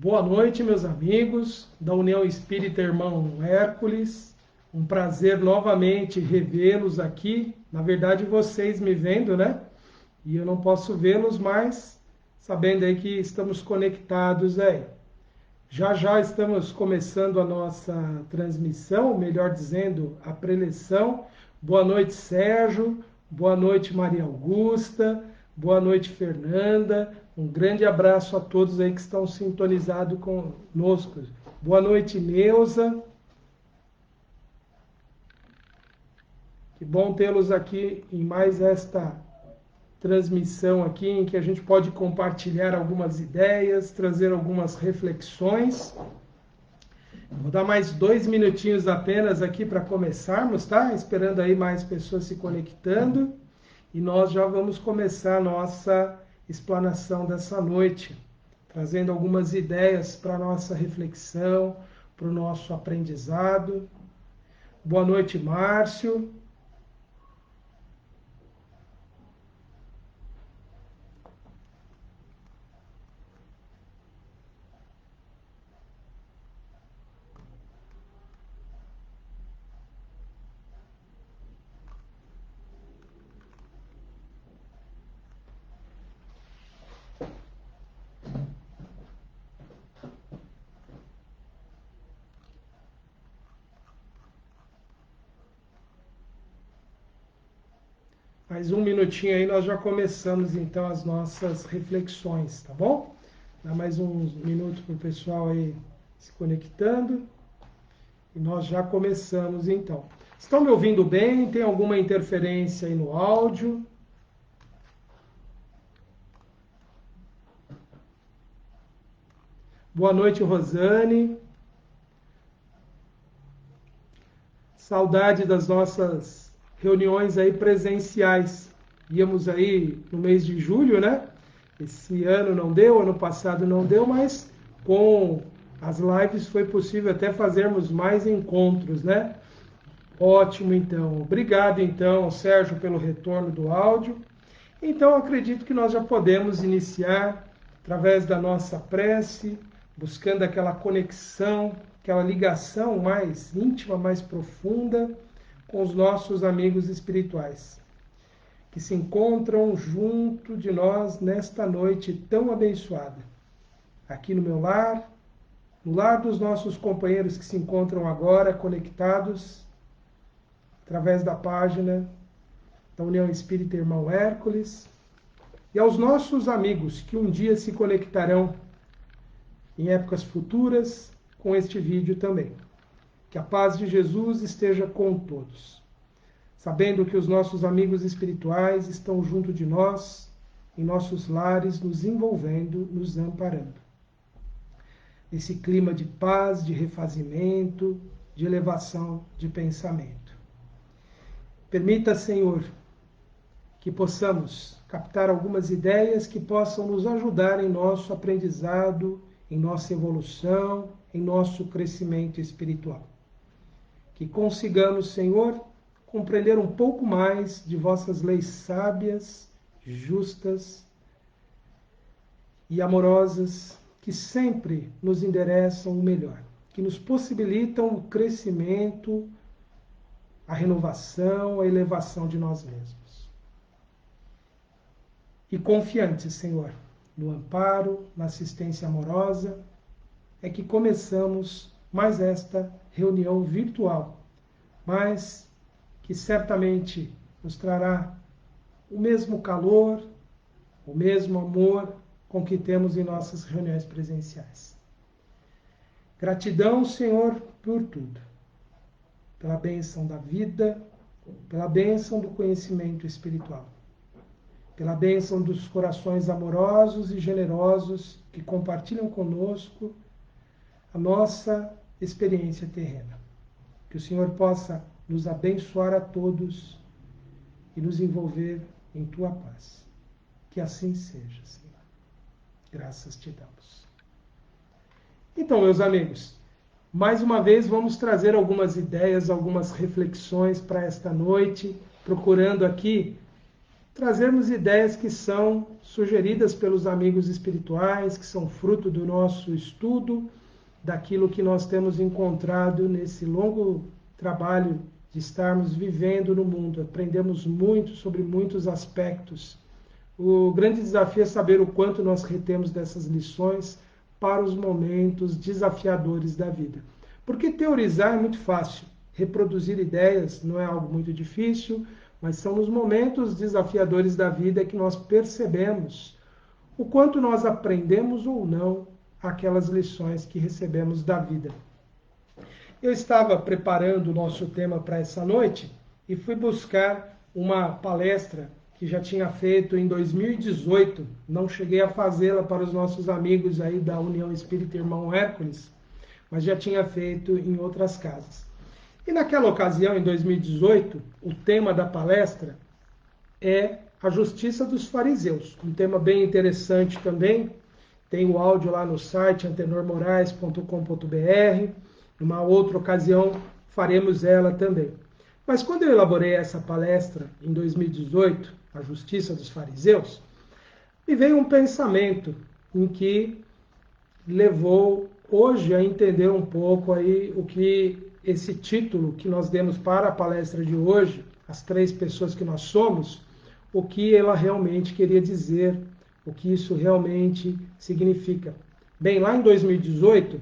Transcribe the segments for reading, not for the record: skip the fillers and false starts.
Boa noite, meus amigos da União Espírita Irmão Hércules. Um prazer novamente revê-los aqui. Na verdade, vocês me vendo, né? E eu não posso vê-los, mas sabendo aí que estamos conectados aí. Já já estamos começando a nossa transmissão, melhor dizendo, a preleção. Boa noite, Sérgio. Boa noite, Maria Augusta. Boa noite, Fernanda. Um grande abraço a todos aí que estão sintonizados conosco. Boa noite, Neuza. Que bom tê-los aqui em mais esta transmissão aqui, em que a gente pode compartilhar algumas ideias, trazer algumas reflexões. Vou dar mais 2 minutinhos apenas aqui para começarmos, tá? Esperando aí mais pessoas se conectando. E nós já vamos começar a nossa explanação dessa noite, trazendo algumas ideias para a nossa reflexão, para o nosso aprendizado. Boa noite, Márcio. Mais um minutinho aí, nós já começamos então as nossas reflexões, tá bom? Dá mais uns minutos para o pessoal aí se conectando. E nós já começamos então. Estão me ouvindo bem? Tem alguma interferência aí no áudio? Boa noite, Rosane. Saudade das nossas reuniões aí presenciais. Íamos aí no mês de julho, né? Esse ano não deu, ano passado não deu, mas com as lives foi possível até fazermos mais encontros, né? Ótimo, então. Obrigado, então, Sérgio, pelo retorno do áudio. Então, acredito que nós já podemos iniciar através da nossa prece, buscando aquela conexão, aquela ligação mais íntima, mais profunda com os nossos amigos espirituais, que se encontram junto de nós nesta noite tão abençoada. Aqui no meu lar, no lar dos nossos companheiros que se encontram agora conectados através da página da União Espírita Irmão Hércules, e aos nossos amigos que um dia se conectarão em épocas futuras com este vídeo também. Que a paz de Jesus esteja com todos. Sabendo que os nossos amigos espirituais estão junto de nós, em nossos lares, nos envolvendo, nos amparando. Nesse clima de paz, de refazimento, de elevação de pensamento. Permita, Senhor, que possamos captar algumas ideias que possam nos ajudar em nosso aprendizado, em nossa evolução, em nosso crescimento espiritual. Que consigamos, Senhor, compreender um pouco mais de vossas leis sábias, justas e amorosas, que sempre nos endereçam o melhor, que nos possibilitam o crescimento, a renovação, a elevação de nós mesmos. E confiantes, Senhor, no amparo, na assistência amorosa, é que começamos mais esta reunião virtual, mas que certamente nos trará o mesmo calor, o mesmo amor com que temos em nossas reuniões presenciais. Gratidão, Senhor, por tudo. Pela bênção da vida, pela bênção do conhecimento espiritual, pela bênção dos corações amorosos e generosos que compartilham conosco a nossa experiência terrena. Que o Senhor possa nos abençoar a todos e nos envolver em Tua paz. Que assim seja, Senhor. Graças te damos. Então, meus amigos, mais uma vez vamos trazer algumas ideias, algumas reflexões para esta noite, procurando aqui trazermos ideias que são sugeridas pelos amigos espirituais, que são fruto do nosso estudo, daquilo que nós temos encontrado nesse longo trabalho de estarmos vivendo no mundo. Aprendemos muito sobre muitos aspectos. O grande desafio é saber o quanto nós retemos dessas lições para os momentos desafiadores da vida. Porque teorizar é muito fácil, reproduzir ideias não é algo muito difícil, mas são nos momentos desafiadores da vida que nós percebemos o quanto nós aprendemos ou não aquelas lições que recebemos da vida. Eu estava preparando o nosso tema para essa noite e fui buscar uma palestra que já tinha feito em 2018. Não cheguei a fazê-la para os nossos amigos aí da União Espírita Irmão Hércules, mas já tinha feito em outras casas. E naquela ocasião, em 2018, o tema da palestra é a justiça dos fariseus. Um tema bem interessante também. Tem o áudio lá no site antenormorais.com.br. Numa outra ocasião faremos ela também. Mas quando eu elaborei essa palestra em 2018, a justiça dos fariseus, me veio um pensamento em que levou hoje a entender um pouco aí o que esse título que nós demos para a palestra de hoje, as 3 pessoas que nós somos, o que ela realmente queria dizer, o que isso realmente significa. Bem, lá em 2018,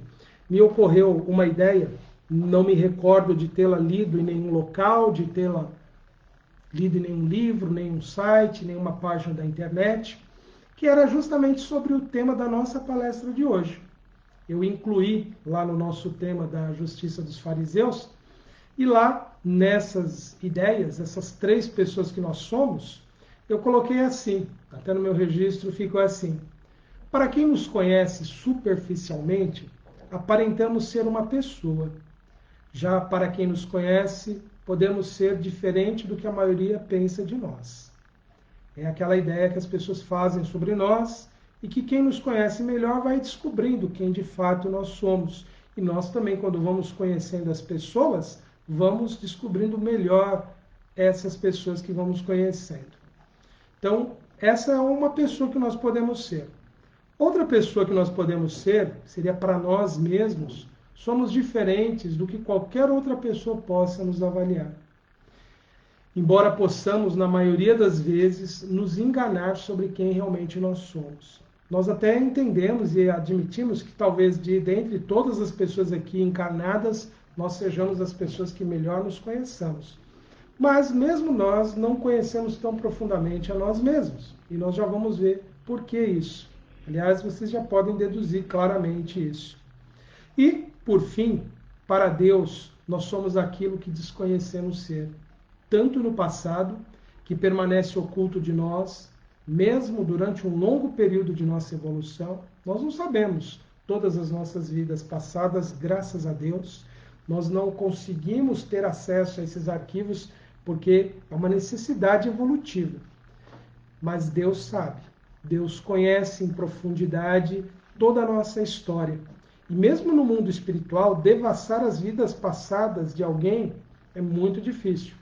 me ocorreu uma ideia, não me recordo de tê-la lido em nenhum local, de tê-la lido em nenhum livro, nenhum site, nenhuma página da internet, que era justamente sobre o tema da nossa palestra de hoje. Eu incluí lá no nosso tema da justiça dos fariseus, e lá nessas ideias, essas 3 pessoas que nós somos, eu coloquei assim, até no meu registro ficou assim: para quem nos conhece superficialmente, aparentamos ser uma pessoa. Já para quem nos conhece, podemos ser diferente do que a maioria pensa de nós. É aquela ideia que as pessoas fazem sobre nós e que quem nos conhece melhor vai descobrindo quem de fato nós somos. E nós também, quando vamos conhecendo as pessoas, vamos descobrindo melhor essas pessoas que vamos conhecendo. Então, essa é uma pessoa que nós podemos ser. Outra pessoa que nós podemos ser seria para nós mesmos, somos diferentes do que qualquer outra pessoa possa nos avaliar. Embora possamos, na maioria das vezes, nos enganar sobre quem realmente nós somos. Nós até entendemos e admitimos que talvez dentre todas as pessoas aqui encarnadas, nós sejamos as pessoas que melhor nos conheçamos. Mas mesmo nós não conhecemos tão profundamente a nós mesmos. E nós já vamos ver por que isso. Aliás, vocês já podem deduzir claramente isso. E, por fim, para Deus, nós somos aquilo que desconhecemos ser. Tanto no passado, que permanece oculto de nós, mesmo durante um longo período de nossa evolução, nós não sabemos todas as nossas vidas passadas, graças a Deus. Nós não conseguimos ter acesso a esses arquivos porque é uma necessidade evolutiva. Mas Deus sabe. Deus conhece em profundidade toda a nossa história. E mesmo no mundo espiritual, devassar as vidas passadas de alguém é muito difícil.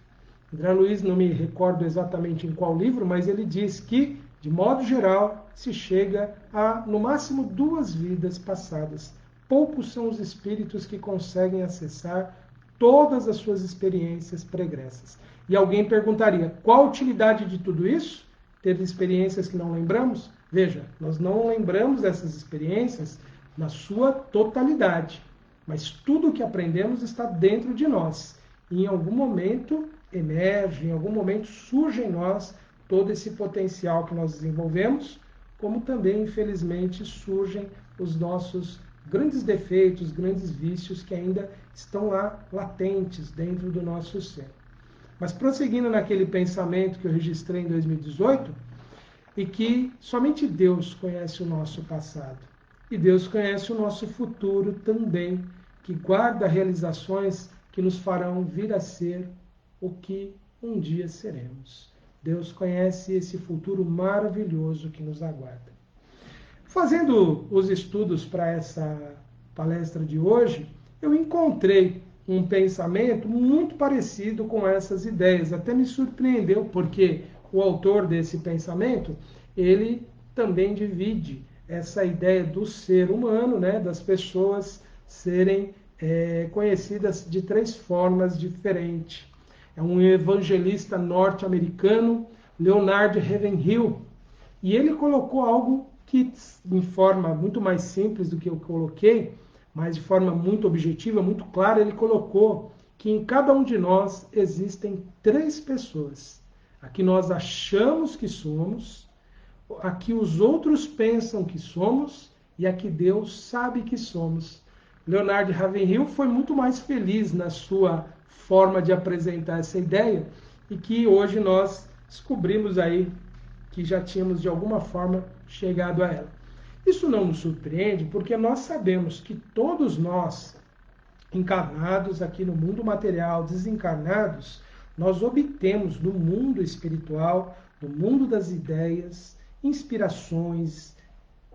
André Luiz, não me recordo exatamente em qual livro, mas ele diz que, de modo geral, se chega a, no máximo, 2 vidas passadas. Poucos são os espíritos que conseguem acessar todas as suas experiências pregressas. E alguém perguntaria, qual a utilidade de tudo isso? Ter experiências que não lembramos? Veja, nós não lembramos dessas experiências na sua totalidade, mas tudo o que aprendemos está dentro de nós. E em algum momento emerge, em algum momento surge em nós todo esse potencial que nós desenvolvemos, como também, infelizmente, surgem os nossos grandes defeitos, grandes vícios que ainda estão lá latentes dentro do nosso ser. Mas prosseguindo naquele pensamento que eu registrei em 2018, e que somente Deus conhece o nosso passado. E Deus conhece o nosso futuro também, que guarda realizações que nos farão vir a ser o que um dia seremos. Deus conhece esse futuro maravilhoso que nos aguarda. Fazendo os estudos para essa palestra de hoje, eu encontrei um pensamento muito parecido com essas ideias. Até me surpreendeu, porque o autor desse pensamento, ele também divide essa ideia do ser humano, né, das pessoas serem conhecidas de 3 formas diferentes. É um evangelista norte-americano, Leonard Ravenhill, e ele colocou algo que, de forma muito mais simples do que eu coloquei, mas de forma muito objetiva, muito clara, ele colocou que em cada um de nós existem 3 pessoas. A que nós achamos que somos, a que os outros pensam que somos e a que Deus sabe que somos. Leonard Ravenhill foi muito mais feliz na sua forma de apresentar essa ideia e que hoje nós descobrimos aí que já tínhamos de alguma forma chegado a ela. Isso não nos surpreende porque nós sabemos que todos nós, encarnados aqui no mundo material, desencarnados, nós obtemos no mundo espiritual, no mundo das ideias, inspirações,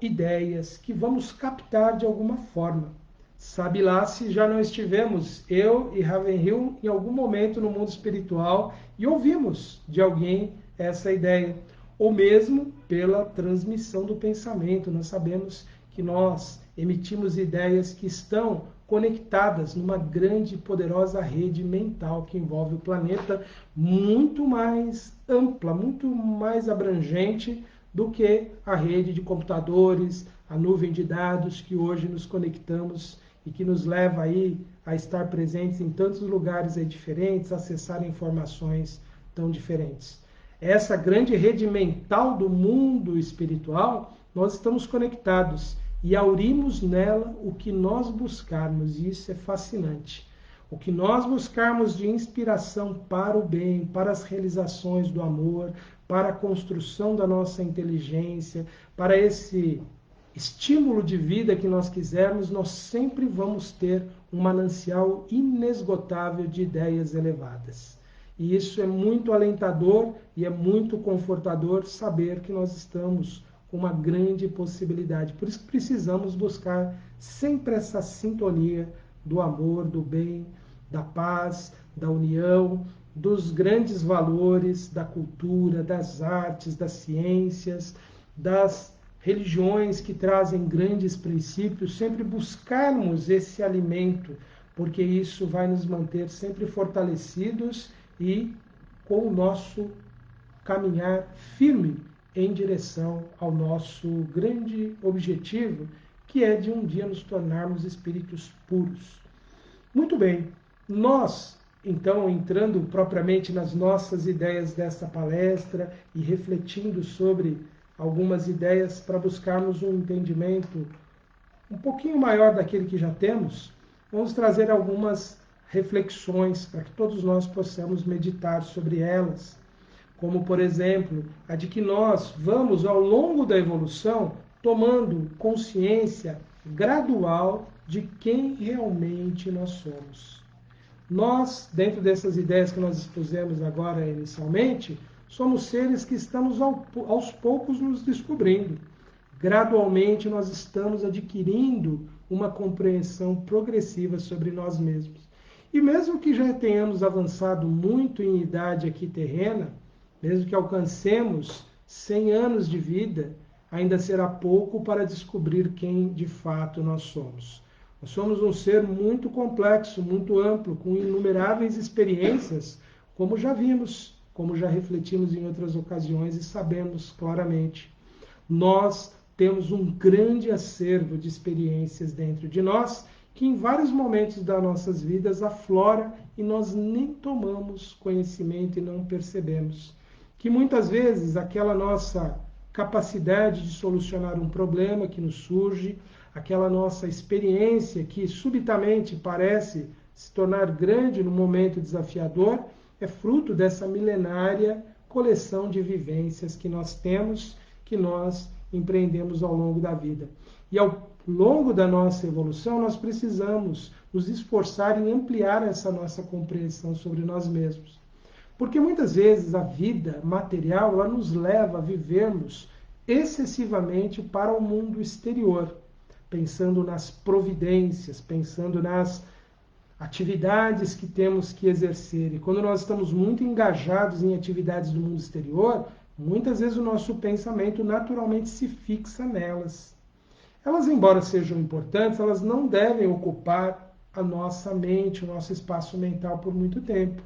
ideias que vamos captar de alguma forma. Sabe lá se já não estivemos, eu e Ravenhill, em algum momento no mundo espiritual e ouvimos de alguém essa ideia. Ou mesmo pela transmissão do pensamento. Nós sabemos que nós emitimos ideias que estão conectadas numa grande e poderosa rede mental que envolve o planeta, muito mais ampla, muito mais abrangente do que a rede de computadores, a nuvem de dados que hoje nos conectamos e que nos leva aí a estar presentes em tantos lugares aí diferentes, acessar informações tão diferentes. Essa grande rede mental do mundo espiritual, nós estamos conectados e aurimos nela o que nós buscarmos, e isso é fascinante. O que nós buscarmos de inspiração para o bem, para as realizações do amor, para a construção da nossa inteligência, para esse estímulo de vida que nós quisermos, nós sempre vamos ter um manancial inesgotável de ideias elevadas. E isso é muito alentador e é muito confortador saber que nós estamos com uma grande possibilidade. Por isso que precisamos buscar sempre essa sintonia do amor, do bem, da paz, da união, dos grandes valores, da cultura, das artes, das ciências, das religiões que trazem grandes princípios, sempre buscarmos esse alimento, porque isso vai nos manter sempre fortalecidos e com o nosso caminhar firme em direção ao nosso grande objetivo, que é de um dia nos tornarmos espíritos puros. Muito bem, nós, então, entrando propriamente nas nossas ideias desta palestra e refletindo sobre algumas ideias para buscarmos um entendimento um pouquinho maior daquele que já temos, vamos trazer algumas reflexões para que todos nós possamos meditar sobre elas, como, por exemplo, a de que nós vamos, ao longo da evolução, tomando consciência gradual de quem realmente nós somos. Nós, dentro dessas ideias que nós expusemos agora inicialmente, somos seres que estamos aos poucos nos descobrindo. Gradualmente nós estamos adquirindo uma compreensão progressiva sobre nós mesmos. E mesmo que já tenhamos avançado muito em idade aqui terrena, mesmo que alcancemos 100 anos de vida, ainda será pouco para descobrir quem de fato nós somos. Nós somos um ser muito complexo, muito amplo, com inumeráveis experiências, como já vimos, como já refletimos em outras ocasiões e sabemos claramente. Nós temos um grande acervo de experiências dentro de nós, que em vários momentos das nossas vidas aflora e nós nem tomamos conhecimento e não percebemos. Que muitas vezes aquela nossa capacidade de solucionar um problema que nos surge, aquela nossa experiência que subitamente parece se tornar grande no momento desafiador, é fruto dessa milenária coleção de vivências que nós temos, que nós empreendemos ao longo da vida. E ao longo da nossa evolução, nós precisamos nos esforçar em ampliar essa nossa compreensão sobre nós mesmos. Porque muitas vezes a vida material ela nos leva a vivermos excessivamente para o mundo exterior, pensando nas providências, pensando nas atividades que temos que exercer. E quando nós estamos muito engajados em atividades do mundo exterior, muitas vezes o nosso pensamento naturalmente se fixa nelas. Elas, embora sejam importantes, elas não devem ocupar a nossa mente, o nosso espaço mental por muito tempo.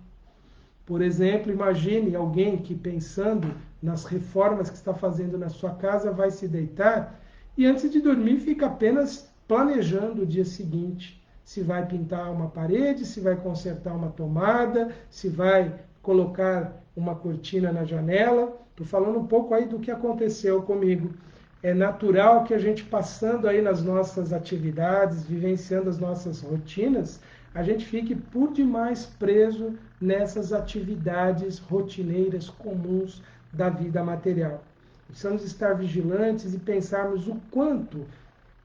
Por exemplo, imagine alguém que, pensando nas reformas que está fazendo na sua casa, vai se deitar e antes de dormir fica apenas planejando o dia seguinte. Se vai pintar uma parede, se vai consertar uma tomada, se vai colocar uma cortina na janela. Estou falando um pouco aí do que aconteceu comigo. É natural que a gente, passando aí nas nossas atividades, vivenciando as nossas rotinas, a gente fique por demais preso nessas atividades rotineiras comuns da vida material. Precisamos estar vigilantes e pensarmos o quanto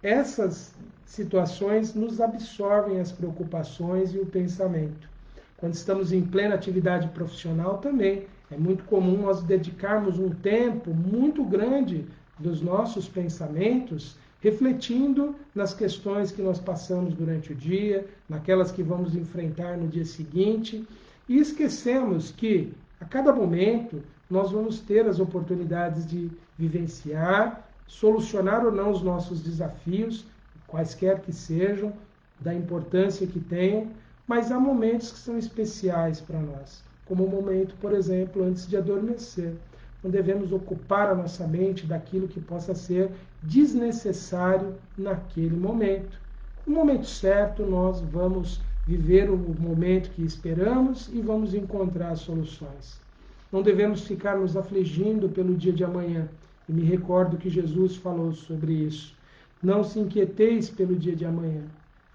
essas situações nos absorvem as preocupações e o pensamento. Quando estamos em plena atividade profissional também, é muito comum nós dedicarmos um tempo muito grande dos nossos pensamentos refletindo nas questões que nós passamos durante o dia, naquelas que vamos enfrentar no dia seguinte, e esquecemos que a cada momento nós vamos ter as oportunidades de vivenciar, solucionar ou não os nossos desafios, quaisquer que sejam, da importância que tenham, mas há momentos que são especiais para nós, como o momento, por exemplo, antes de adormecer. Não devemos ocupar a nossa mente daquilo que possa ser desnecessário naquele momento. No momento certo, nós vamos viver o momento que esperamos e vamos encontrar soluções. Não devemos ficar nos afligindo pelo dia de amanhã. E me recordo que Jesus falou sobre isso. Não se inquieteis pelo dia de amanhã.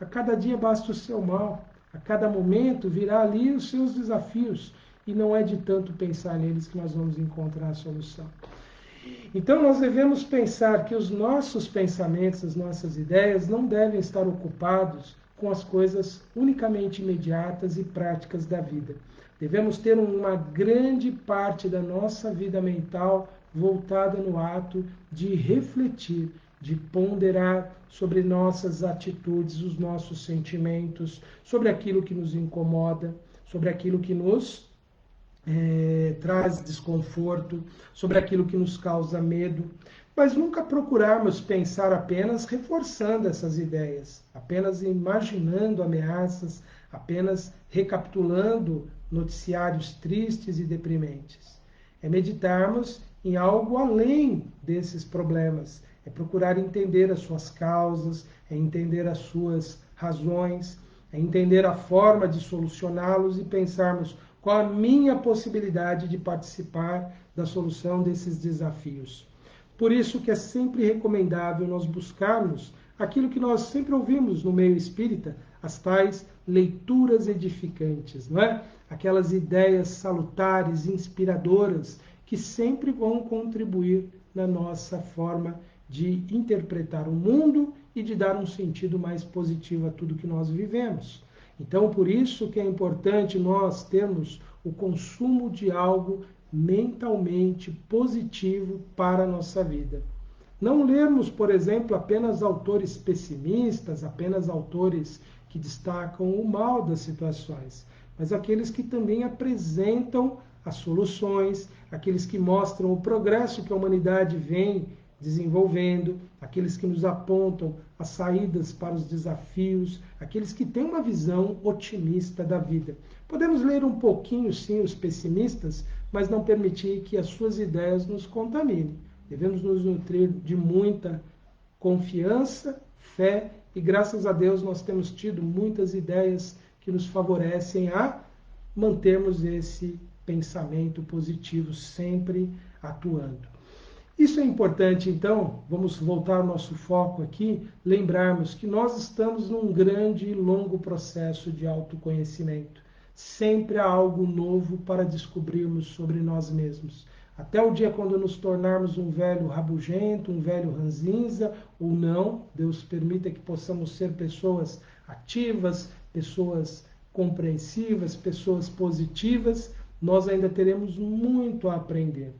A cada dia basta o seu mal. A cada momento virá ali os seus desafios. E não é de tanto pensar neles que nós vamos encontrar a solução. Então nós devemos pensar que os nossos pensamentos, as nossas ideias não devem estar ocupados com as coisas unicamente imediatas e práticas da vida. Devemos ter uma grande parte da nossa vida mental voltada no ato de refletir, de ponderar sobre nossas atitudes, os nossos sentimentos, sobre aquilo que nos incomoda, sobre aquilo que nos traz desconforto, sobre aquilo que nos causa medo, mas nunca procurarmos pensar apenas reforçando essas ideias, apenas imaginando ameaças, apenas recapitulando noticiários tristes e deprimentes. É meditarmos em algo além desses problemas, é procurar entender as suas causas, é entender as suas razões, é entender a forma de solucioná-los e pensarmos qual a minha possibilidade de participar da solução desses desafios. Por isso que é sempre recomendável nós buscarmos aquilo que nós sempre ouvimos no meio espírita, as tais leituras edificantes, não é? Aquelas ideias salutares, inspiradoras, que sempre vão contribuir na nossa forma de interpretar o mundo e de dar um sentido mais positivo a tudo que nós vivemos. Então, por isso que é importante nós termos o consumo de algo mentalmente positivo para a nossa vida. Não lermos, por exemplo, apenas autores pessimistas, apenas autores que destacam o mal das situações, mas aqueles que também apresentam as soluções, aqueles que mostram o progresso que a humanidade vem desenvolvendo, aqueles que nos apontam as saídas para os desafios, aqueles que têm uma visão otimista da vida. Podemos ler um pouquinho, sim, os pessimistas, mas não permitir que as suas ideias nos contaminem. Devemos nos nutrir de muita confiança, fé, e graças a Deus nós temos tido muitas ideias que nos favorecem a mantermos esse pensamento positivo sempre atuando. Isso é importante, então, vamos voltar ao nosso foco aqui, lembrarmos que nós estamos num grande e longo processo de autoconhecimento. Sempre há algo novo para descobrirmos sobre nós mesmos. Até o dia quando nos tornarmos um velho rabugento, um velho ranzinza, ou não, Deus permita que possamos ser pessoas ativas, pessoas compreensivas, pessoas positivas, nós ainda teremos muito a aprender.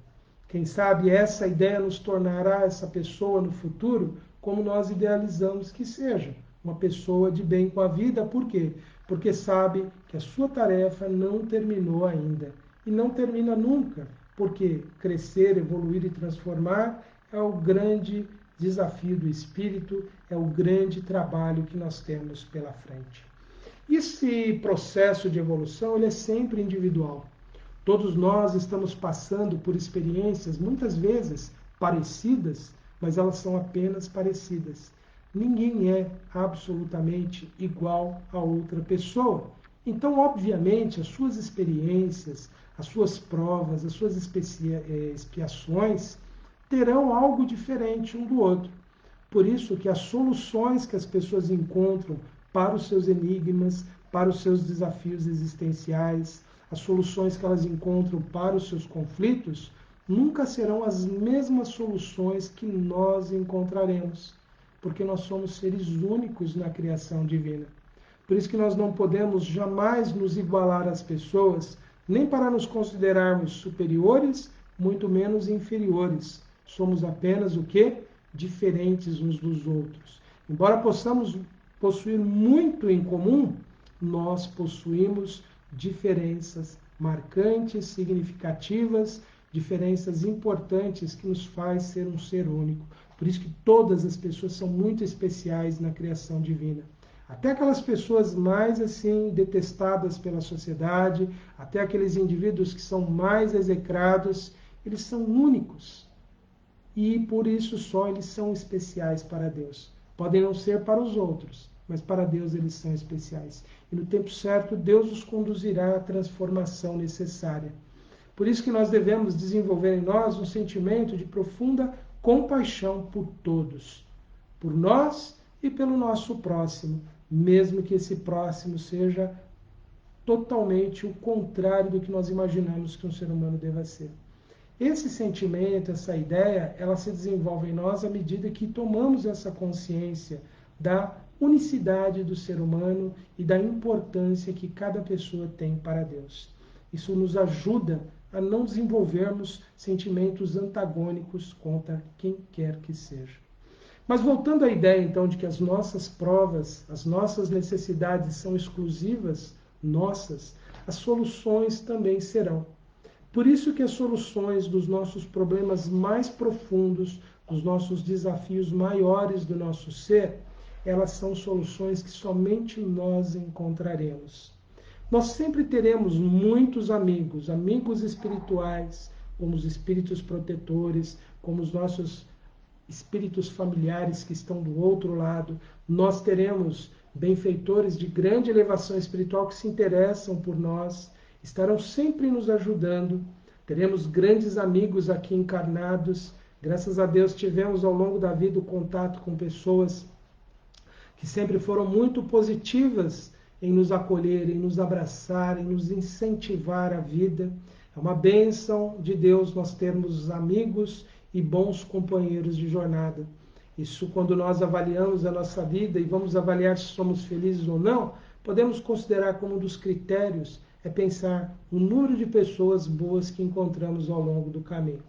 Quem sabe essa ideia nos tornará essa pessoa no futuro como nós idealizamos que seja. Uma pessoa de bem com a vida. Por quê? porque sabe que a sua tarefa não terminou ainda. E não termina nunca, porque crescer, evoluir e transformar é o grande desafio do espírito, é o grande trabalho que nós temos pela frente. Esse processo de evolução ele é sempre individual. Todos nós estamos passando por experiências, muitas vezes parecidas, mas elas são apenas parecidas. Ninguém é absolutamente igual a outra pessoa. Então, obviamente, as suas experiências, as suas provas, as suas expiações terão algo diferente um do outro. Por isso que as soluções que as pessoas encontram para os seus enigmas, para os seus desafios existenciais, as soluções que elas encontram para os seus conflitos, nunca serão as mesmas soluções que nós encontraremos, porque nós somos seres únicos na criação divina. Por isso que nós não podemos jamais nos igualar às pessoas, nem para nos considerarmos superiores, muito menos inferiores. Somos apenas o quê? Diferentes uns dos outros. Embora possamos possuir muito em comum, nós possuímos diferenças marcantes, significativas, diferenças importantes que nos faz ser um ser único. Por isso que todas as pessoas são muito especiais na criação divina. Até aquelas pessoas mais assim detestadas pela sociedade, até aqueles indivíduos que são mais execrados, eles são únicos. E por isso só eles são especiais para Deus. Podem não ser para os outros, mas para Deus eles são especiais. E no tempo certo, Deus os conduzirá à transformação necessária. Por isso que nós devemos desenvolver em nós um sentimento de profunda compaixão por todos, por nós e pelo nosso próximo, mesmo que esse próximo seja totalmente o contrário do que nós imaginamos que um ser humano deva ser. Esse sentimento, essa ideia, ela se desenvolve em nós à medida que tomamos essa consciência da unicidade do ser humano e da importância que cada pessoa tem para Deus. Isso nos ajuda a não desenvolvermos sentimentos antagônicos contra quem quer que seja. Mas voltando à ideia, então, de que as nossas provas, as nossas necessidades são exclusivas nossas, as soluções também serão. Por isso que as soluções dos nossos problemas mais profundos, dos nossos desafios maiores do nosso ser, elas são soluções que somente nós encontraremos. Nós sempre teremos muitos amigos, amigos espirituais, como os espíritos protetores, como os nossos espíritos familiares que estão do outro lado. Nós teremos benfeitores de grande elevação espiritual que se interessam por nós, estarão sempre nos ajudando. Teremos grandes amigos aqui encarnados. Graças a Deus tivemos ao longo da vida o contato com pessoas que sempre foram muito positivas em nos acolher, em nos abraçar, em nos incentivar à vida. É uma bênção de Deus nós termos amigos e bons companheiros de jornada. Isso, quando nós avaliamos a nossa vida e vamos avaliar se somos felizes ou não, podemos considerar como um dos critérios é pensar o número de pessoas boas que encontramos ao longo do caminho.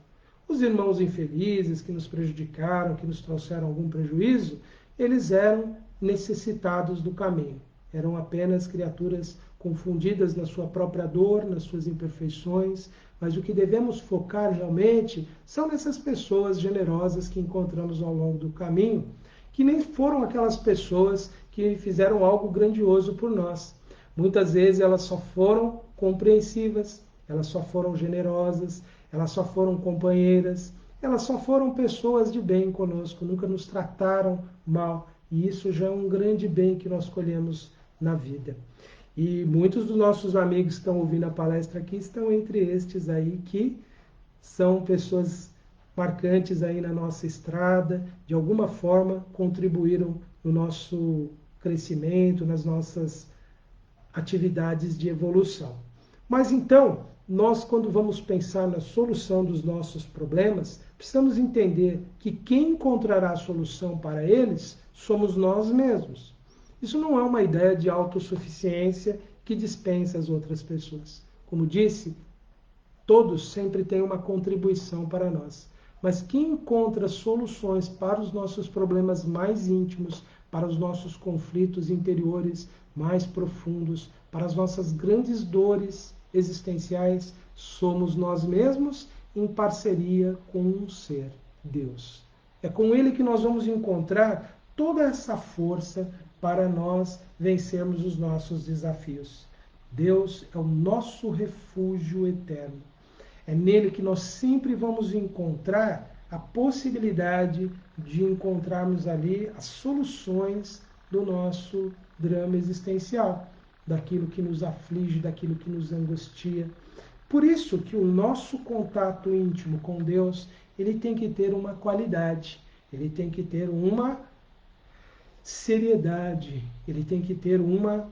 Os irmãos infelizes que nos prejudicaram, que nos trouxeram algum prejuízo, eles eram necessitados do caminho. Eram apenas criaturas confundidas na sua própria dor, nas suas imperfeições, mas o que devemos focar realmente são nessas pessoas generosas que encontramos ao longo do caminho, que nem foram aquelas pessoas que fizeram algo grandioso por nós. Muitas vezes elas só foram compreensivas, elas só foram generosas, elas só foram companheiras, elas só foram pessoas de bem conosco, nunca nos trataram mal. E isso já é um grande bem que nós colhemos na vida. E muitos dos nossos amigos que estão ouvindo a palestra aqui estão entre estes aí que são pessoas marcantes aí na nossa estrada, de alguma forma contribuíram no nosso crescimento, nas nossas atividades de evolução. Mas então, nós quando vamos pensar na solução dos nossos problemas, precisamos entender que quem encontrará a solução para eles somos nós mesmos. Isso não é uma ideia de autossuficiência que dispensa as outras pessoas. Como disse, todos sempre têm uma contribuição para nós. Mas quem encontra soluções para os nossos problemas mais íntimos, para os nossos conflitos interiores mais profundos, para as nossas grandes dores existenciais, somos nós mesmos em parceria com um ser, Deus. É com Ele que nós vamos encontrar toda essa força para nós vencermos os nossos desafios. Deus é o nosso refúgio eterno. É nele que nós sempre vamos encontrar a possibilidade de encontrarmos ali as soluções do nosso drama existencial, daquilo que nos aflige, daquilo que nos angustia. Por isso que o nosso contato íntimo com Deus, ele tem que ter uma qualidade, ele tem que ter uma seriedade, ele tem que ter uma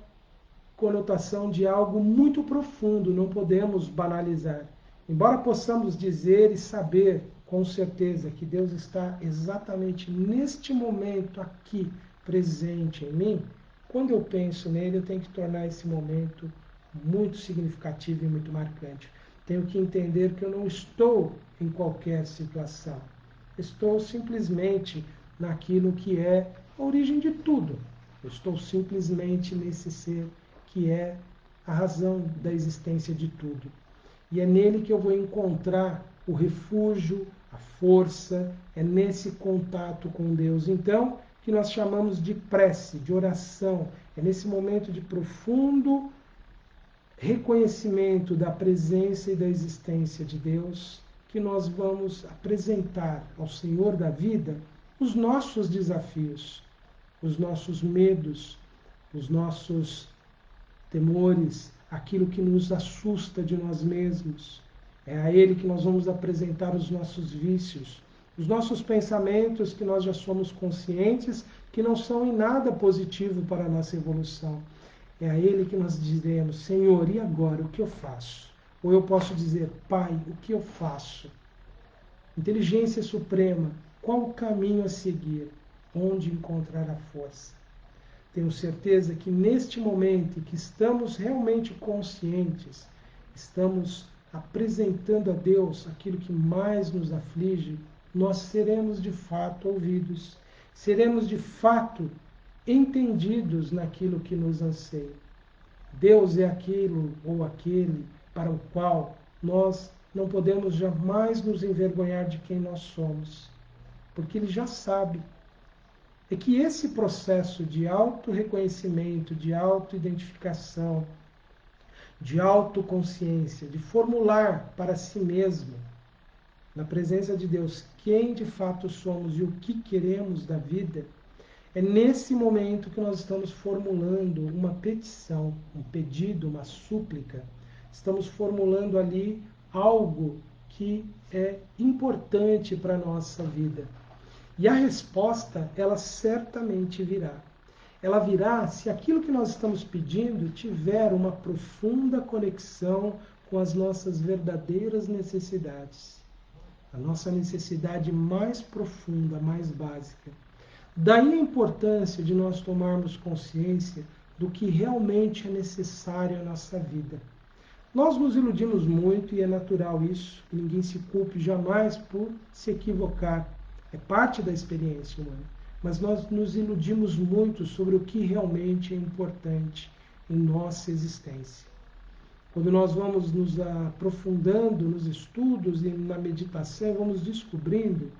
conotação de algo muito profundo, não podemos banalizar. Embora possamos dizer e saber com certeza que Deus está exatamente neste momento aqui, presente em mim, quando eu penso nele, eu tenho que tornar esse momento muito significativo e muito marcante. Tenho que entender que eu não estou em qualquer situação. Estou simplesmente naquilo que é a origem de tudo. Eu estou simplesmente nesse ser que é a razão da existência de tudo. E é nele que eu vou encontrar o refúgio, a força, é nesse contato com Deus. Então, que nós chamamos de prece, de oração. É nesse momento de profundo reconhecimento da presença e da existência de Deus que nós vamos apresentar ao Senhor da vida os nossos desafios, os nossos medos, os nossos temores, aquilo que nos assusta de nós mesmos. É a Ele que nós vamos apresentar os nossos vícios, os nossos pensamentos que nós já somos conscientes que não são em nada positivo para a nossa evolução. É a Ele que nós diremos: Senhor, e agora o que eu faço? Ou eu posso dizer: Pai, o que eu faço? Inteligência suprema, qual o caminho a seguir? Onde encontrar a força? Tenho certeza que neste momento em que estamos realmente conscientes, estamos apresentando a Deus aquilo que mais nos aflige, nós seremos de fato ouvidos, seremos de fato entendidos naquilo que nos anseia. Deus é aquilo ou aquele para o qual nós não podemos jamais nos envergonhar de quem nós somos, porque Ele já sabe. É que esse processo de auto-reconhecimento, de auto-identificação, de autoconsciência, de formular para si mesmo, na presença de Deus, quem de fato somos e o que queremos da vida, é nesse momento que nós estamos formulando uma petição, um pedido, uma súplica. Estamos formulando ali algo que é importante para a nossa vida. E a resposta, ela certamente virá. Ela virá se aquilo que nós estamos pedindo tiver uma profunda conexão com as nossas verdadeiras necessidades. A nossa necessidade mais profunda, mais básica. Daí a importância de nós tomarmos consciência do que realmente é necessário à nossa vida. Nós nos iludimos muito e é natural isso. Ninguém se culpe jamais por se equivocar. É parte da experiência humana. Mas nós nos iludimos muito sobre o que realmente é importante em nossa existência. Quando nós vamos nos aprofundando nos estudos e na meditação, vamos descobrindo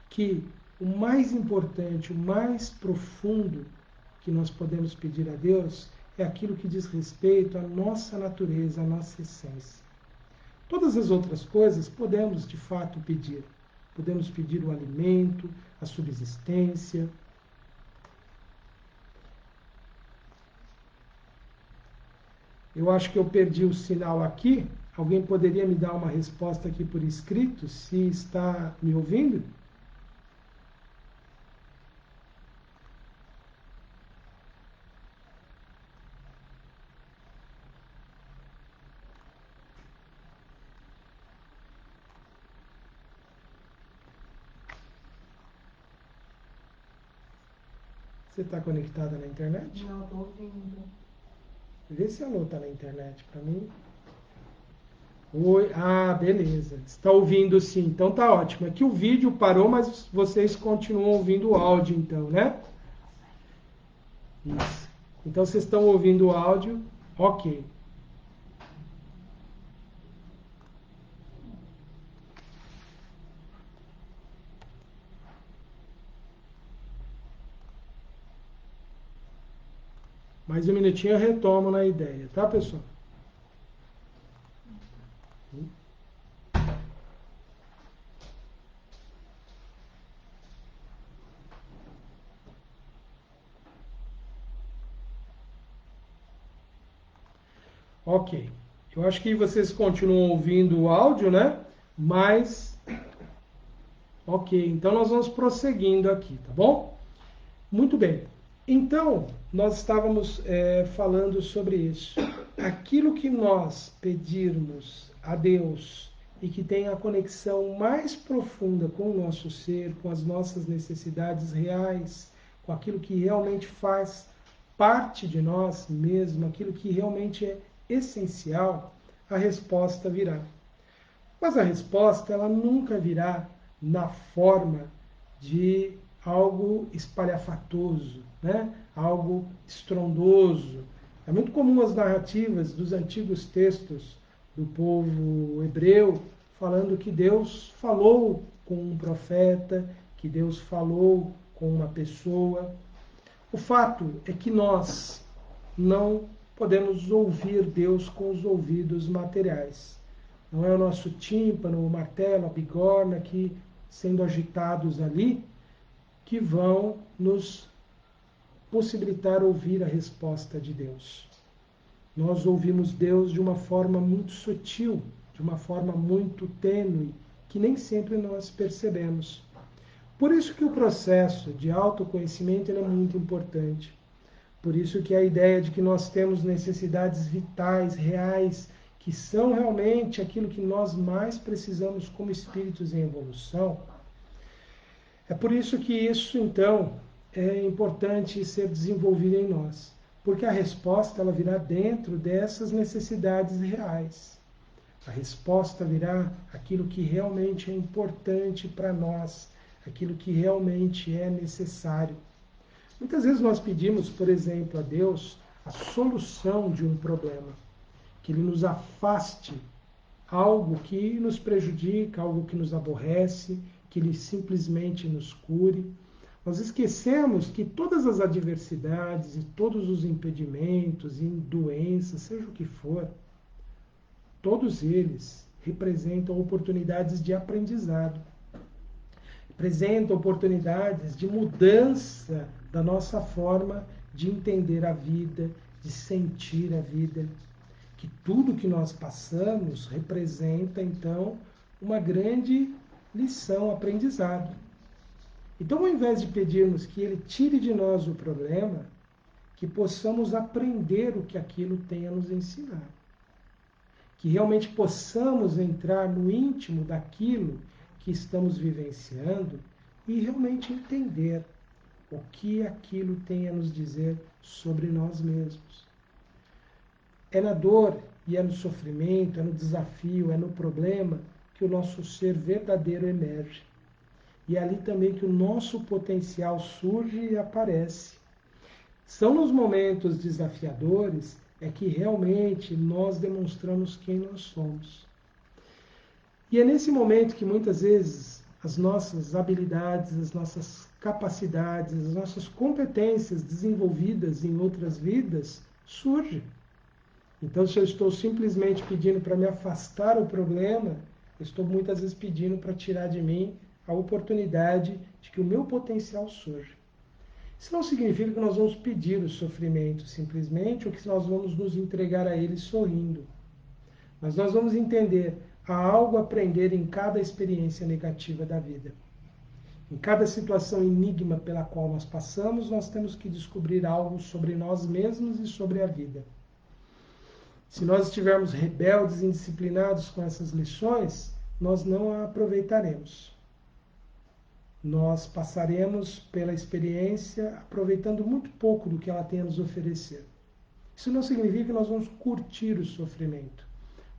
que o mais importante, o mais profundo que nós podemos pedir a Deus é aquilo que diz respeito à nossa natureza, à nossa essência. Todas as outras coisas podemos, de fato, pedir. Podemos pedir o alimento, a subsistência. Eu acho que eu perdi o sinal aqui. Alguém poderia me dar uma resposta aqui por escrito, se está me ouvindo? Você está conectada na internet? Não, estou ouvindo. Vê se a Lô está na internet para mim. Oi, beleza. Está ouvindo sim, então tá ótimo. Aqui o vídeo parou, mas vocês continuam ouvindo o áudio então, né? Isso. Então vocês estão ouvindo o áudio, ok. Mais um minutinho eu retomo na ideia, tá, pessoal? Ok. Eu acho que vocês continuam ouvindo o áudio, né? Mas, ok. Então nós vamos prosseguindo aqui, tá bom? Muito bem. Então, nós estávamos falando sobre isso. Aquilo que nós pedirmos a Deus e que tem a conexão mais profunda com o nosso ser, com as nossas necessidades reais, com aquilo que realmente faz parte de nós mesmo, aquilo que realmente é essencial, a resposta virá. Mas a resposta ela nunca virá na forma de algo espalhafatoso, né? Algo estrondoso. É muito comum as narrativas dos antigos textos do povo hebreu falando que Deus falou com um profeta, que Deus falou com uma pessoa. O fato é que nós não podemos ouvir Deus com os ouvidos materiais. Não é o nosso tímpano, o martelo, a bigorna que, sendo agitados ali, que vão nos possibilitar ouvir a resposta de Deus. Nós ouvimos Deus de uma forma muito sutil, de uma forma muito tênue, que nem sempre nós percebemos. Por isso que o processo de autoconhecimento é muito importante. Por isso que a ideia de que nós temos necessidades vitais, reais, que são realmente aquilo que nós mais precisamos como espíritos em evolução, é por isso que isso, então, é importante ser desenvolvido em nós. Porque a resposta ela virá dentro dessas necessidades reais. A resposta virá aquilo que realmente é importante para nós, aquilo que realmente é necessário. Muitas vezes nós pedimos, por exemplo, a Deus a solução de um problema, que Ele nos afaste algo que nos prejudica, algo que nos aborrece, que Ele simplesmente nos cure. Nós esquecemos que todas as adversidades e todos os impedimentos e doenças, seja o que for, todos eles representam oportunidades de aprendizado, representam oportunidades de mudança da nossa forma de entender a vida, de sentir a vida. Que tudo que nós passamos representa, então, uma grande lição, aprendizado. Então, ao invés de pedirmos que Ele tire de nós o problema, que possamos aprender o que aquilo tem a nos ensinar. Que realmente possamos entrar no íntimo daquilo que estamos vivenciando e realmente entender o que aquilo tem a nos dizer sobre nós mesmos. É na dor e é no sofrimento, é no desafio, é no problema que o nosso ser verdadeiro emerge. E é ali também que o nosso potencial surge e aparece. São nos momentos desafiadores é que realmente nós demonstramos quem nós somos. E é nesse momento que muitas vezes as nossas habilidades, as nossas capacidades, as nossas competências desenvolvidas em outras vidas surgem. Então, se eu estou simplesmente pedindo para me afastar o problema, eu estou muitas vezes pedindo para tirar de mim a oportunidade de que o meu potencial surja. Isso não significa que nós vamos pedir o sofrimento simplesmente, ou que nós vamos nos entregar a ele sorrindo. Mas nós vamos entender, há algo a aprender em cada experiência negativa da vida. Em cada situação enigma pela qual nós passamos, nós temos que descobrir algo sobre nós mesmos e sobre a vida. Se nós estivermos rebeldes e indisciplinados com essas lições, nós não a aproveitaremos. Nós passaremos pela experiência aproveitando muito pouco do que ela tem a nos oferecer. Isso não significa que nós vamos curtir o sofrimento,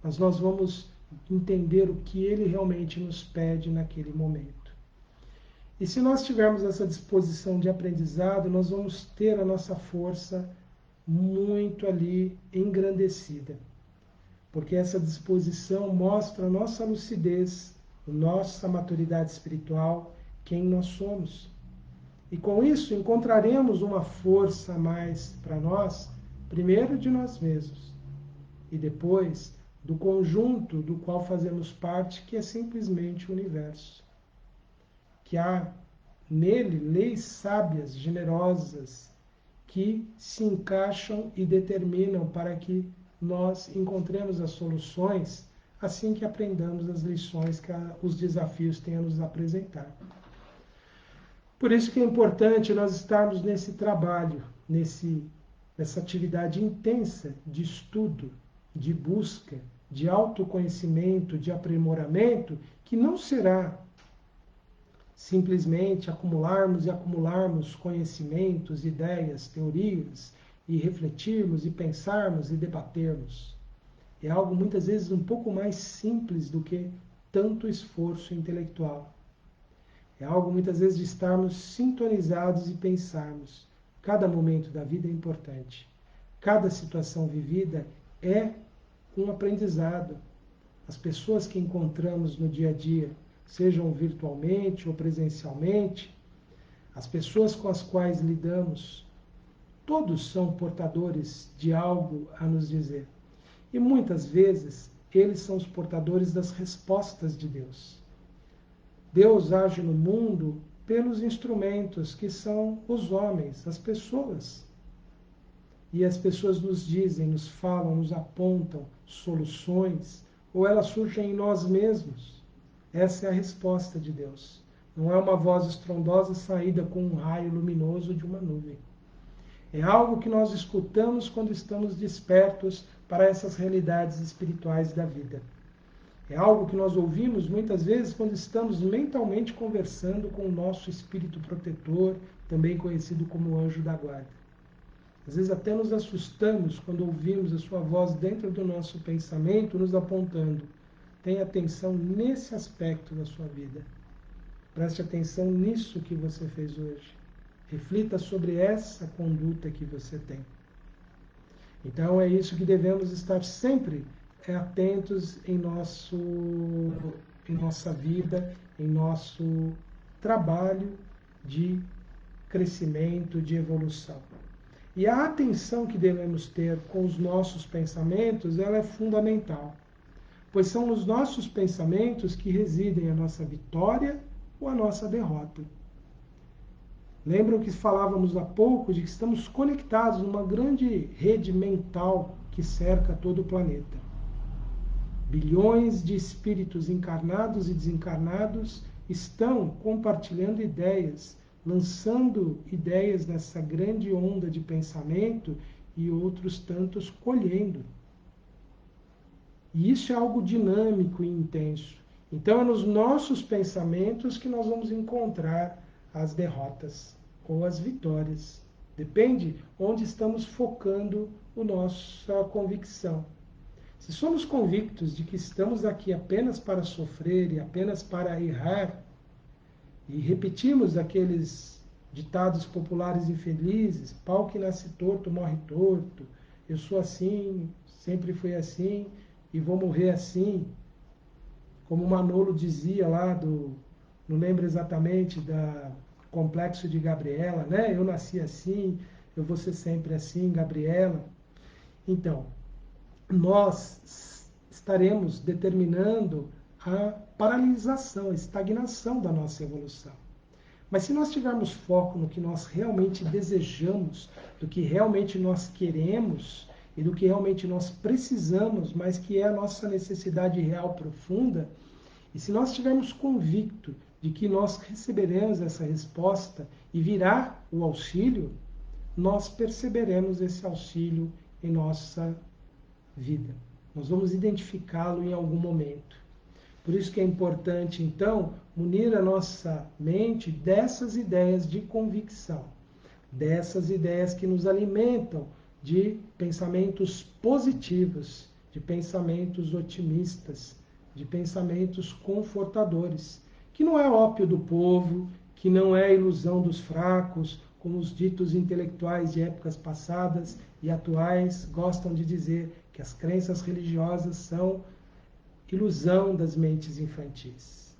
mas nós vamos entender o que ele realmente nos pede naquele momento. E se nós tivermos essa disposição de aprendizado, nós vamos ter a nossa força muito ali engrandecida. Porque essa disposição mostra a nossa lucidez, a nossa maturidade espiritual, quem nós somos. E com isso encontraremos uma força a mais para nós, primeiro de nós mesmos, e depois do conjunto do qual fazemos parte, que é simplesmente o universo. Que há nele leis sábias, generosas, que se encaixam e determinam para que nós encontremos as soluções assim que aprendamos as lições que os desafios têm a nos apresentar. Por isso que é importante nós estarmos nesse trabalho, nessa atividade intensa de estudo, de busca, de autoconhecimento, de aprimoramento, que não será simplesmente acumularmos e acumularmos conhecimentos, ideias, teorias, e refletirmos e pensarmos e debatermos. É algo muitas vezes um pouco mais simples do que tanto esforço intelectual. É algo muitas vezes de estarmos sintonizados e pensarmos. Cada momento da vida é importante. Cada situação vivida é um aprendizado. As pessoas que encontramos no dia a dia, sejam virtualmente ou presencialmente, as pessoas com as quais lidamos, todos são portadores de algo a nos dizer. E muitas vezes, eles são os portadores das respostas de Deus. Deus age no mundo pelos instrumentos que são os homens, as pessoas. E as pessoas nos dizem, nos falam, nos apontam soluções, ou elas surgem em nós mesmos. Essa é a resposta de Deus. Não é uma voz estrondosa saída com um raio luminoso de uma nuvem. É algo que nós escutamos quando estamos despertos para essas realidades espirituais da vida. É algo que nós ouvimos muitas vezes quando estamos mentalmente conversando com o nosso espírito protetor, também conhecido como anjo da guarda. Às vezes até nos assustamos quando ouvimos a sua voz dentro do nosso pensamento, nos apontando. Tenha atenção nesse aspecto da sua vida. Preste atenção nisso que você fez hoje. Reflita sobre essa conduta que você tem. Então é isso que devemos estar sempre atentos em nossa vida, em nosso trabalho de crescimento, de evolução. E a atenção que devemos ter com os nossos pensamentos, ela é fundamental, pois são nos nossos pensamentos que residem a nossa vitória ou a nossa derrota. Lembram que falávamos há pouco de que estamos conectados numa grande rede mental que cerca todo o planeta. Bilhões de espíritos encarnados e desencarnados estão compartilhando ideias, lançando ideias nessa grande onda de pensamento e outros tantos colhendo. E isso é algo dinâmico e intenso. Então é nos nossos pensamentos que nós vamos encontrar as derrotas ou as vitórias. Depende onde estamos focando a nossa convicção. Se somos convictos de que estamos aqui apenas para sofrer e apenas para errar, e repetimos aqueles ditados populares infelizes, pau que nasce torto morre torto, eu sou assim, sempre fui assim e vou morrer assim, como Manolo dizia lá não lembro exatamente, da Complexo de Gabriela, né? Eu nasci assim, eu vou ser sempre assim, Gabriela. Então, nós estaremos determinando a paralisação, a estagnação da nossa evolução. Mas se nós tivermos foco no que nós realmente desejamos, do que realmente nós queremos e do que realmente nós precisamos, mas que é a nossa necessidade real profunda, e se nós estivermos convictos de que nós receberemos essa resposta e virá o auxílio, nós perceberemos esse auxílio em nossa vida. Nós vamos identificá-lo em algum momento. Por isso que é importante, então, munir a nossa mente dessas ideias de convicção, dessas ideias que nos alimentam de pensamentos positivos, de pensamentos otimistas, de pensamentos confortadores, que não é ópio do povo, que não é ilusão dos fracos, como os ditos intelectuais de épocas passadas e atuais gostam de dizer, que as crenças religiosas são ilusão das mentes infantis.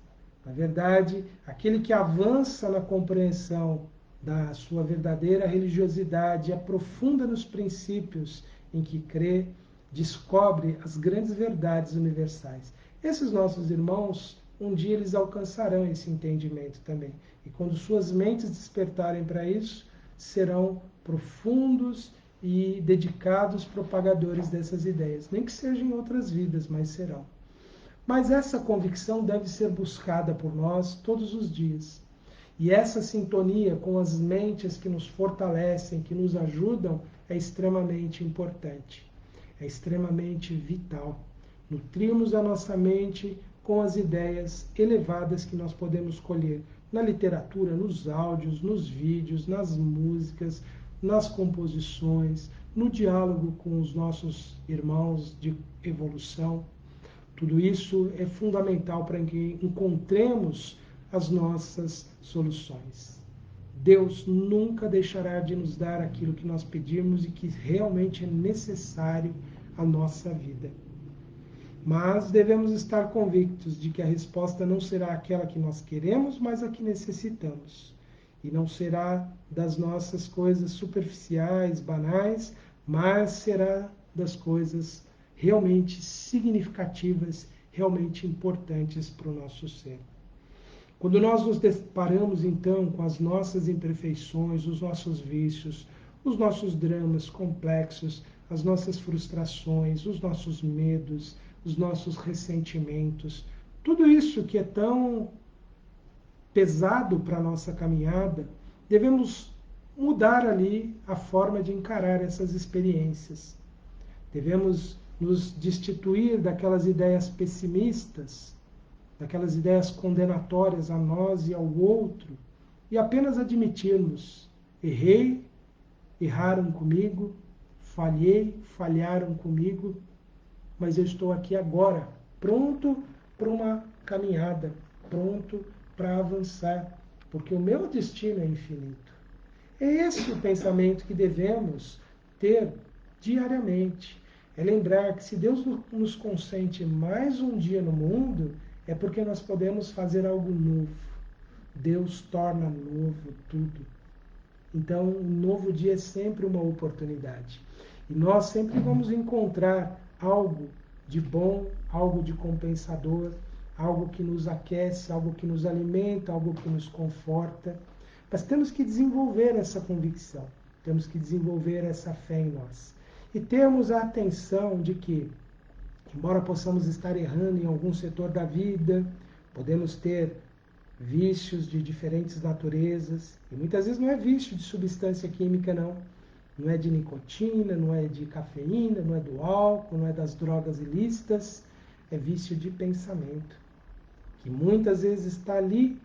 Na verdade, aquele que avança na compreensão da sua verdadeira religiosidade e aprofunda nos princípios em que crê, descobre as grandes verdades universais. Esses nossos irmãos, um dia eles alcançarão esse entendimento também. E quando suas mentes despertarem para isso, serão profundos e dedicados propagadores dessas ideias. Nem que sejam em outras vidas, mas serão. Mas essa convicção deve ser buscada por nós todos os dias. E essa sintonia com as mentes que nos fortalecem, que nos ajudam, é extremamente importante. É extremamente vital. Nutrimos a nossa mente com as ideias elevadas que nós podemos colher na literatura, nos áudios, nos vídeos, nas músicas, nas composições, no diálogo com os nossos irmãos de evolução. Tudo isso é fundamental para que encontremos as nossas soluções. Deus nunca deixará de nos dar aquilo que nós pedimos e que realmente é necessário à nossa vida. Mas devemos estar convictos de que a resposta não será aquela que nós queremos, mas a que necessitamos. E não será das nossas coisas superficiais, banais, mas será das coisas realmente significativas, realmente importantes para o nosso ser. Quando nós nos deparamos, então, com as nossas imperfeições, os nossos vícios, os nossos dramas complexos, as nossas frustrações, os nossos medos, os nossos ressentimentos, tudo isso que é tão pesado para a nossa caminhada, devemos mudar ali a forma de encarar essas experiências. Devemos nos destituir daquelas ideias pessimistas, daquelas ideias condenatórias a nós e ao outro, e apenas admitirmos: errei, erraram comigo, falhei, falharam comigo, mas eu estou aqui agora, pronto para uma caminhada, pronto para avançar, porque o meu destino é infinito. É esse o pensamento que devemos ter diariamente. É lembrar que se Deus nos consente mais um dia no mundo, é porque nós podemos fazer algo novo. Deus torna novo tudo. Então, um novo dia é sempre uma oportunidade. E nós sempre vamos encontrar algo de bom, algo de compensador, algo que nos aquece, algo que nos alimenta, algo que nos conforta. Mas temos que desenvolver essa convicção, temos que desenvolver essa fé em nós. E termos a atenção de que, embora possamos estar errando em algum setor da vida, podemos ter vícios de diferentes naturezas, e muitas vezes não é vício de substância química, não. Não é de nicotina, não é de cafeína, não é do álcool, não é das drogas ilícitas, é vício de pensamento, que muitas vezes está ali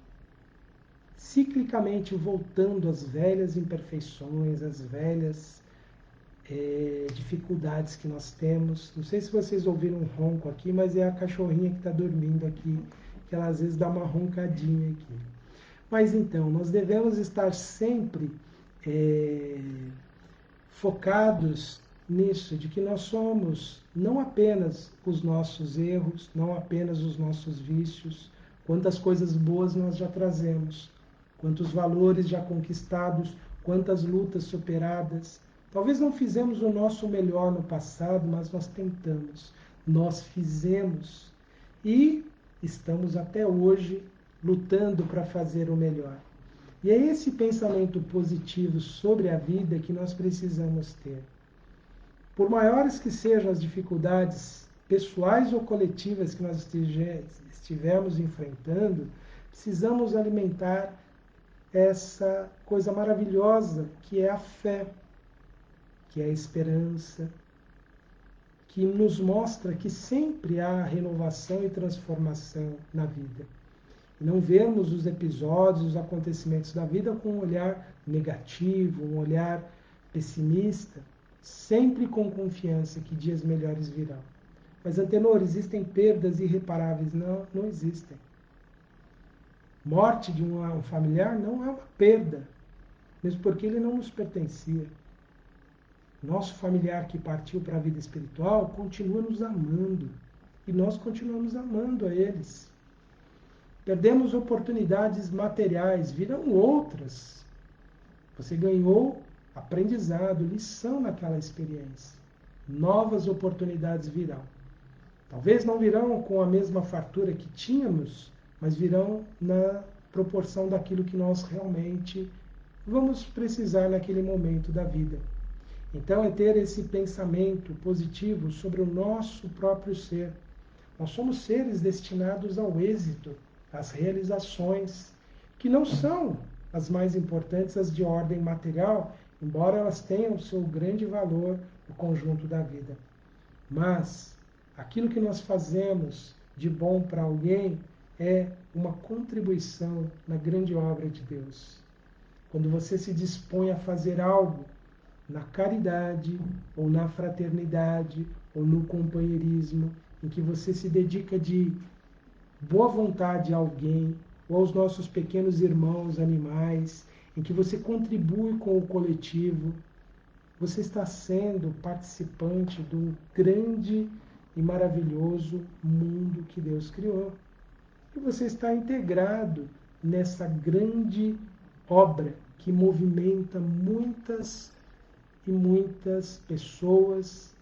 ciclicamente voltando às velhas imperfeições, às velhas dificuldades que nós temos. Não sei se vocês ouviram um ronco aqui, mas é a cachorrinha que está dormindo aqui, que ela às vezes dá uma roncadinha aqui. Mas então, nós devemos estar sempre focados nisso, de que nós somos não apenas os nossos erros, não apenas os nossos vícios, quantas coisas boas nós já trazemos, quantos valores já conquistados, quantas lutas superadas. Talvez não fizemos o nosso melhor no passado, mas nós tentamos, nós fizemos e estamos até hoje lutando para fazer o melhor. E é esse pensamento positivo sobre a vida que nós precisamos ter. Por maiores que sejam as dificuldades pessoais ou coletivas que nós estivermos enfrentando, precisamos alimentar essa coisa maravilhosa que é a fé, que é a esperança, que nos mostra que sempre há renovação e transformação na vida. E não vermos os episódios, os acontecimentos da vida com um olhar negativo, um olhar pessimista, sempre com confiança que dias melhores virão. Mas, Antenor, existem perdas irreparáveis? Não, não existem. Morte de um familiar não é uma perda, mesmo porque ele não nos pertencia. Nosso familiar que partiu para a vida espiritual continua nos amando e nós continuamos amando a eles. Perdemos oportunidades materiais, virão outras. Você ganhou aprendizado, lição naquela experiência. Novas oportunidades virão. Talvez não virão com a mesma fartura que tínhamos, mas virão na proporção daquilo que nós realmente vamos precisar naquele momento da vida. Então é ter esse pensamento positivo sobre o nosso próprio ser. Nós somos seres destinados ao êxito, às realizações, que não são as mais importantes, as de ordem material, embora elas tenham o seu grande valor no conjunto da vida. Mas aquilo que nós fazemos de bom para alguém é uma contribuição na grande obra de Deus. Quando você se dispõe a fazer algo na caridade, ou na fraternidade, ou no companheirismo, em que você se dedica de boa vontade a alguém, ou aos nossos pequenos irmãos animais, em que você contribui com o coletivo, você está sendo participante do grande e maravilhoso mundo que Deus criou. E você está integrado nessa grande obra que movimenta muitas e muitas pessoas,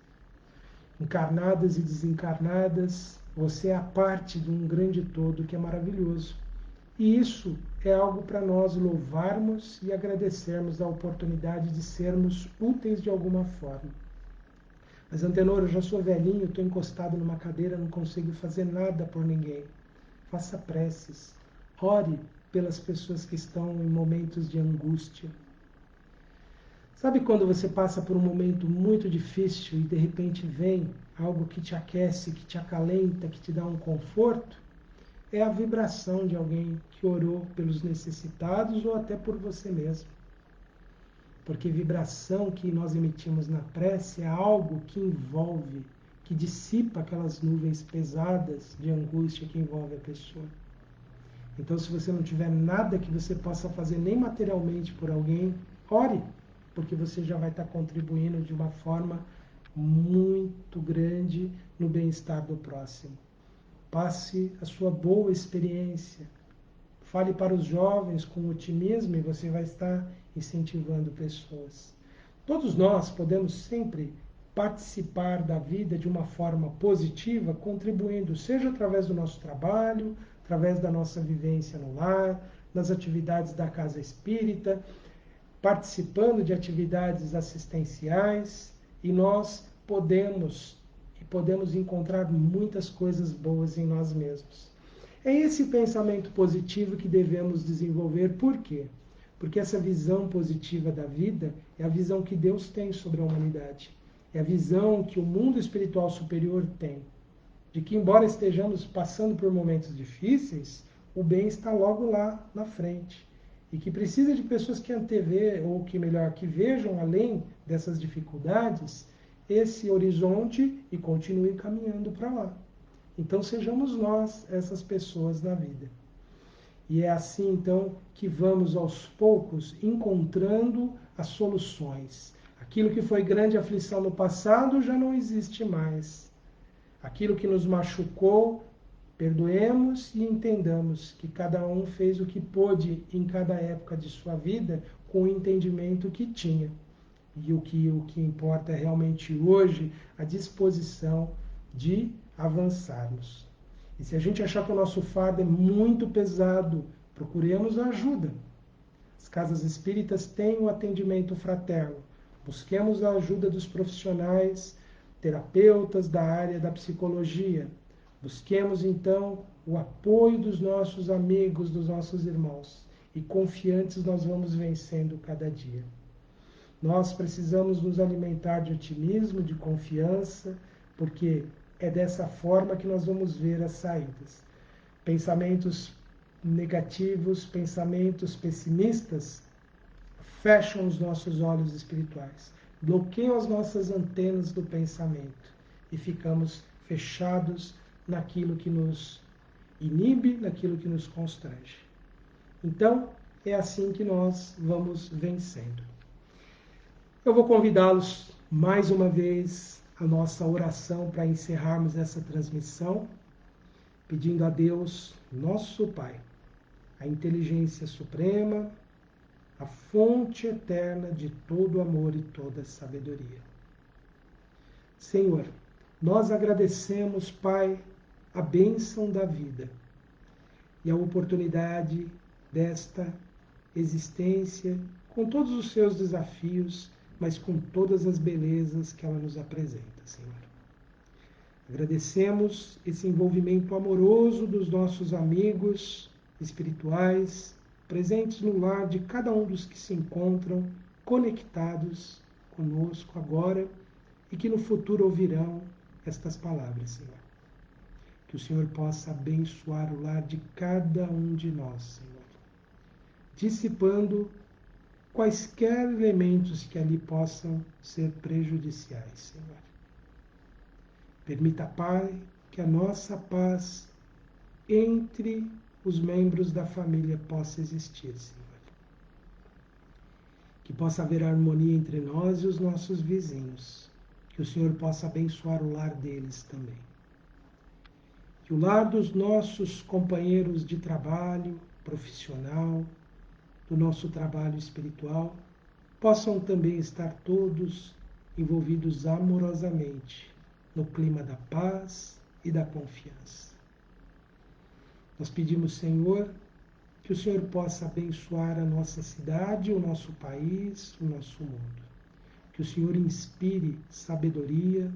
encarnadas e desencarnadas. Você é a parte de um grande todo que é maravilhoso. E isso é algo para nós louvarmos e agradecermos a oportunidade de sermos úteis de alguma forma. Mas, Antenor, eu já sou velhinho, estou encostado numa cadeira, não consigo fazer nada por ninguém. Faça preces. Ore pelas pessoas que estão em momentos de angústia. Sabe quando você passa por um momento muito difícil e de repente vem algo que te aquece, que te acalenta, que te dá um conforto? É a vibração de alguém que orou pelos necessitados ou até por você mesmo. Porque vibração que nós emitimos na prece é algo que envolve, que dissipa aquelas nuvens pesadas de angústia que envolve a pessoa. Então, se você não tiver nada que você possa fazer nem materialmente por alguém, ore, porque você já vai estar contribuindo de uma forma muito grande no bem-estar do próximo. Passe a sua boa experiência. Fale para os jovens com otimismo e você vai estar incentivando pessoas. Todos nós podemos sempre participar da vida de uma forma positiva, contribuindo, seja através do nosso trabalho, através da nossa vivência no lar, nas atividades da casa espírita, participando de atividades assistenciais, e nós podemos encontrar muitas coisas boas em nós mesmos. É esse pensamento positivo que devemos desenvolver. Por quê? Porque essa visão positiva da vida é a visão que Deus tem sobre a humanidade. É a visão que o mundo espiritual superior tem. De que, embora estejamos passando por momentos difíceis, o bem está logo lá na frente. E que precisa de pessoas que antevejam, ou que melhor, que vejam além dessas dificuldades, esse horizonte e continuem caminhando para lá. Então sejamos nós essas pessoas na vida. E é assim então que vamos aos poucos encontrando as soluções. Aquilo que foi grande aflição no passado já não existe mais. Aquilo que nos machucou, perdoemos e entendamos que cada um fez o que pôde em cada época de sua vida com o entendimento que tinha. E o que importa é realmente hoje a disposição de avançarmos. E se a gente achar que o nosso fardo é muito pesado, procuremos ajuda. As casas espíritas têm o atendimento fraterno. Busquemos a ajuda dos profissionais, terapeutas da área da psicologia. Busquemos então o apoio dos nossos amigos, dos nossos irmãos. E confiantes nós vamos vencendo cada dia. Nós precisamos nos alimentar de otimismo, de confiança, porque é dessa forma que nós vamos ver as saídas. Pensamentos negativos, pensamentos pessimistas, fecham os nossos olhos espirituais, bloqueiam as nossas antenas do pensamento e ficamos fechados naquilo que nos inibe, naquilo que nos constrange. Então, é assim que nós vamos vencendo. Eu vou convidá-los mais uma vez à nossa oração para encerrarmos essa transmissão, pedindo a Deus, nosso Pai, a inteligência suprema, a fonte eterna de todo amor e toda sabedoria. Senhor, nós agradecemos, Pai, a bênção da vida e a oportunidade desta existência, com todos os seus desafios, mas com todas as belezas que ela nos apresenta, Senhor. Agradecemos esse envolvimento amoroso dos nossos amigos espirituais, presentes no lar de cada um dos que se encontram conectados conosco agora e que no futuro ouvirão estas palavras, Senhor. Que o Senhor possa abençoar o lar de cada um de nós, Senhor, dissipando quaisquer elementos que ali possam ser prejudiciais, Senhor. Permita, Pai, que a nossa paz entre os membros da família possa existir, Senhor. Que possa haver harmonia entre nós e os nossos vizinhos. Que o Senhor possa abençoar o lar deles também. Que o lar dos nossos companheiros de trabalho, profissional, do nosso trabalho espiritual, possam também estar todos envolvidos amorosamente no clima da paz e da confiança. Nós pedimos, Senhor, que o Senhor possa abençoar a nossa cidade, o nosso país, o nosso mundo. Que o Senhor inspire sabedoria,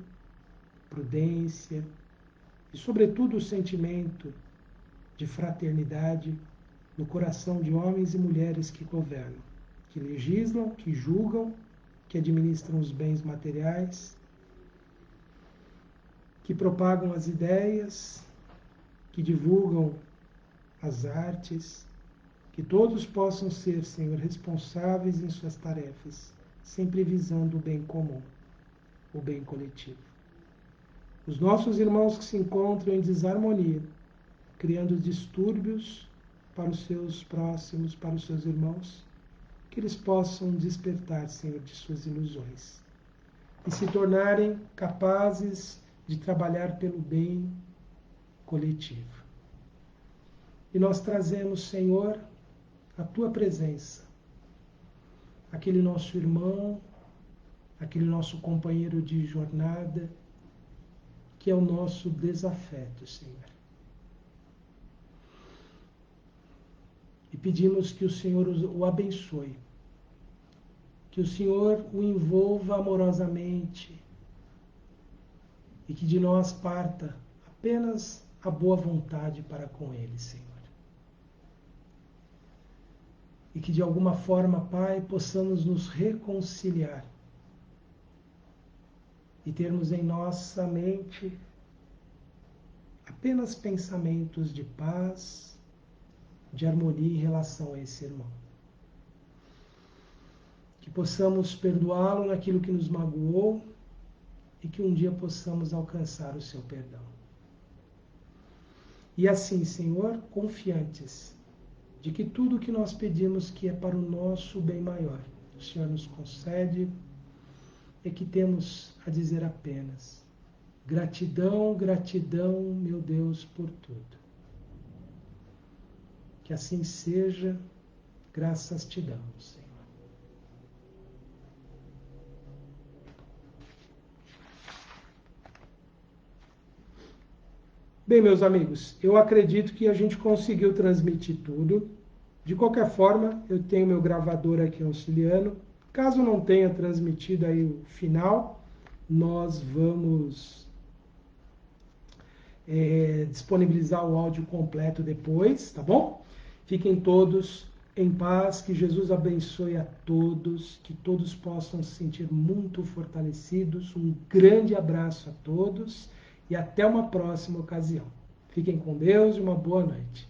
prudência e, sobretudo, o sentimento de fraternidade no coração de homens e mulheres que governam, que legislam, que julgam, que administram os bens materiais, que propagam as ideias, que divulgam as artes, que todos possam ser, Senhor, responsáveis em suas tarefas, sempre visando o bem comum, o bem coletivo. Os nossos irmãos que se encontram em desarmonia, criando distúrbios para os seus próximos, para os seus irmãos, que eles possam despertar, Senhor, de suas ilusões e se tornarem capazes de trabalhar pelo bem coletivo. E nós trazemos, Senhor, a Tua presença, aquele nosso irmão, aquele nosso companheiro de jornada, que é o nosso desafeto, Senhor. E pedimos que o Senhor o abençoe, que o Senhor o envolva amorosamente e que de nós parta apenas a boa vontade para com ele, Senhor. E que de alguma forma, Pai, possamos nos reconciliar e termos em nossa mente apenas pensamentos de paz, de harmonia em relação a esse irmão. Que possamos perdoá-lo naquilo que nos magoou e que um dia possamos alcançar o seu perdão. E assim, Senhor, confiantes de que tudo o que nós pedimos que é para o nosso bem maior, o Senhor nos concede, é que temos a dizer apenas: gratidão, gratidão, meu Deus, por tudo. Que assim seja, graças te damos, Senhor. Bem, meus amigos, eu acredito que a gente conseguiu transmitir tudo. De qualquer forma, eu tenho meu gravador aqui auxiliando. Caso não tenha transmitido aí o final, nós vamos disponibilizar o áudio completo depois, tá bom? Fiquem todos em paz, que Jesus abençoe a todos, que todos possam se sentir muito fortalecidos. Um grande abraço a todos e até uma próxima ocasião. Fiquem com Deus e uma boa noite.